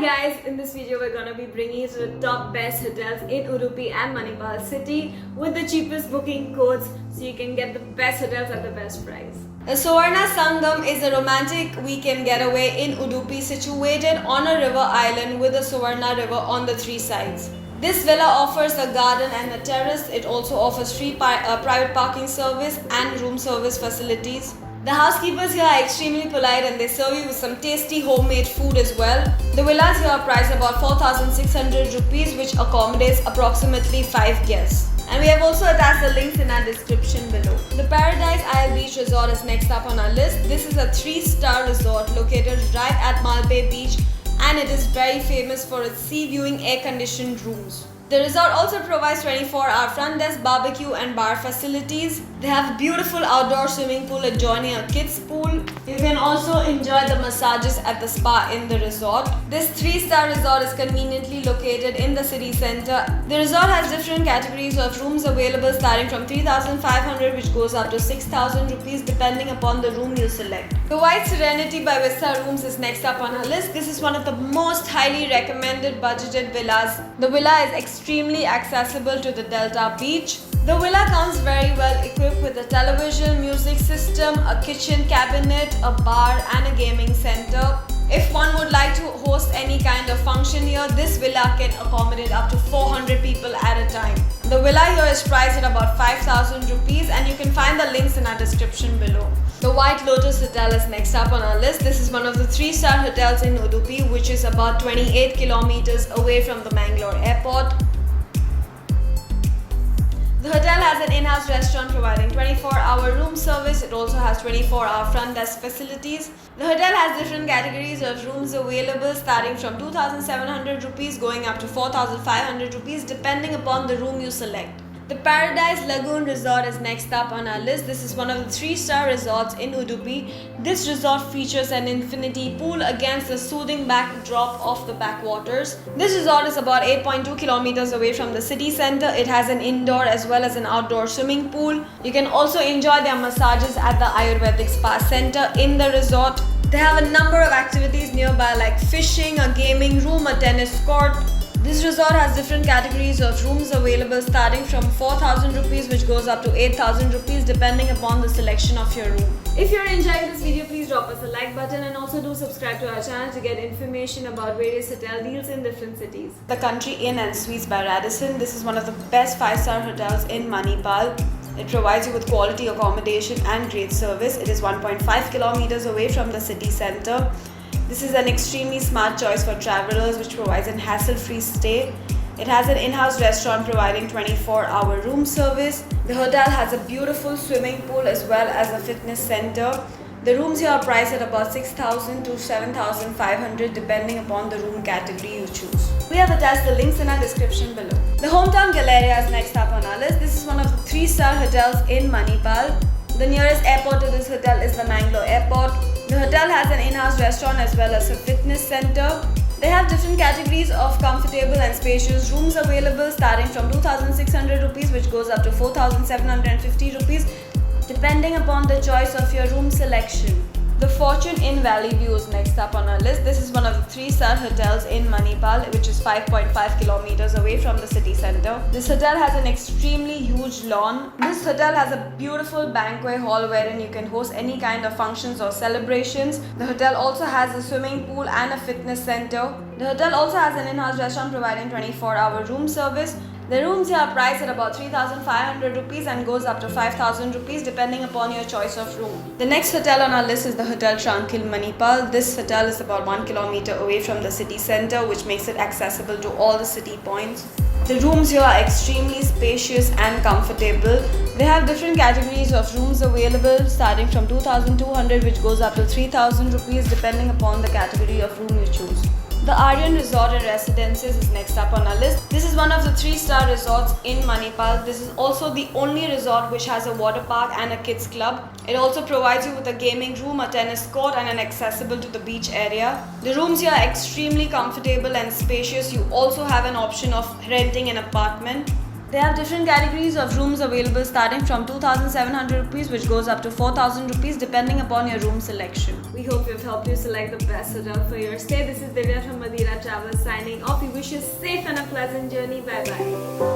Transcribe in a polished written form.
guys, in this video we're gonna be bringing you to the top best hotels in Udupi and Manipal city with the cheapest booking codes so you can get the best hotels at the best price. The Suvarna Sangam is a romantic weekend getaway in Udupi situated on a river island with the Suvarna river on the three sides. This villa offers a garden and a terrace. It also offers free private parking service and room service facilities. The housekeepers here are extremely polite and they serve you with some tasty homemade food as well. The villas here are priced about 4,600 rupees, which accommodates approximately 5 guests. And we have also attached the links in our description below. The Paradise Isle Beach Resort is next up on our list. This is a 3-star resort located right at Malpe Beach and it is very famous for its sea viewing air-conditioned rooms. The resort also provides 24-hour front desk, barbecue and bar facilities. They have a beautiful outdoor swimming pool adjoining a kids pool. You can also enjoy the massages at the spa in the resort. This 3-star resort is conveniently located in the city center. The resort has different categories of rooms available starting from 3,500 which goes up to 6,000 rupees depending upon the room you select. The White Serenity by Vista Rooms is next up on our list. This is one of the most highly recommended budgeted villas. The villa is extremely accessible to the Delta Beach. The villa comes very well equipped with a television, music system, a kitchen cabinet, a bar and a gaming center. If one would like to host any kind of function here, this villa can accommodate up to 400 people at a time. The villa here is priced at about 5,000 rupees and you can find the links in our description below. The White Lotus Hotel is next up on our list. This is one of the 3-star hotels in Udupi, which is about 28 kilometers away from the Mangalore airport. The hotel has an in-house restaurant providing 24-hour room service. It also has 24-hour front desk facilities. The hotel has different categories of rooms available starting from 2,700 rupees going up to 4,500 rupees depending upon the room you select. The Paradise Lagoon Resort is next up on our list. This is one of the 3-star resorts in Udupi. This resort features an infinity pool against the soothing backdrop of the backwaters. This resort is about 8.2 kilometers away from the city center. It has an indoor as well as an outdoor swimming pool. You can also enjoy their massages at the Ayurvedic Spa Center in the resort. They have a number of activities nearby like fishing, a gaming room, a tennis court. This resort has different categories of rooms available starting from 4,000 rupees which goes up to 8,000 rupees depending upon the selection of your room. If you're enjoying this video, please drop us a like button and also do subscribe to our channel to get information about various hotel deals in different cities. The Country Inn and Suites by Radisson. This is one of the best 5-star hotels in Manipal. It provides you with quality accommodation and great service. It is 1.5 kilometers away from the city center. This is an extremely smart choice for travelers which provides a hassle-free stay. It has an in-house restaurant providing 24-hour room service. The hotel has a beautiful swimming pool as well as a fitness center. The rooms here are priced at about 6,000 to 7,500 depending upon the room category you choose. We have attached the links in our description below. The Hometown Galleria is next up on our list. This is one of the 3-star hotels in Manipal. The nearest airport to this hotel is the Mangalore airport. The hotel has an in-house restaurant as well as a fitness center. They have different categories of comfortable and spacious rooms available starting from 2,600 rupees which goes up to 4,750 rupees depending upon the choice of your room selection. The Fortune Inn Valley View is next up on our list. This is one of the 3-star hotels in Manipal which is 5.5 kilometers away from the city center. This hotel has an extremely huge lawn. This hotel has a beautiful banquet hall wherein you can host any kind of functions or celebrations. The hotel also has a swimming pool and a fitness center. The hotel also has an in-house restaurant providing 24-hour room service. The rooms here are priced at about 3,500 rupees and goes up to 5,000 rupees depending upon your choice of room. The next hotel on our list is the Hotel Tranquil Manipal. This hotel is about 1 kilometer away from the city center which makes it accessible to all the city points. The rooms here are extremely spacious and comfortable. They have different categories of rooms available starting from 2,200 which goes up to 3,000 rupees depending upon the category of room you choose. The Aryan Resort and Residences is next up on our list. This is one of the 3-star resorts in Manipal. This is also the only resort which has a water park and a kids club. It also provides you with a gaming room, a tennis court and an accessible to the beach area. The rooms here are extremely comfortable and spacious. You also have an option of renting an apartment. They have different categories of rooms available starting from 2,700 rupees, which goes up to 4,000 rupees depending upon your room selection. We hope we've helped you select the best hotel for your stay. This is Divya from Madira Travels signing off. We wish you a safe and a pleasant journey. Bye bye.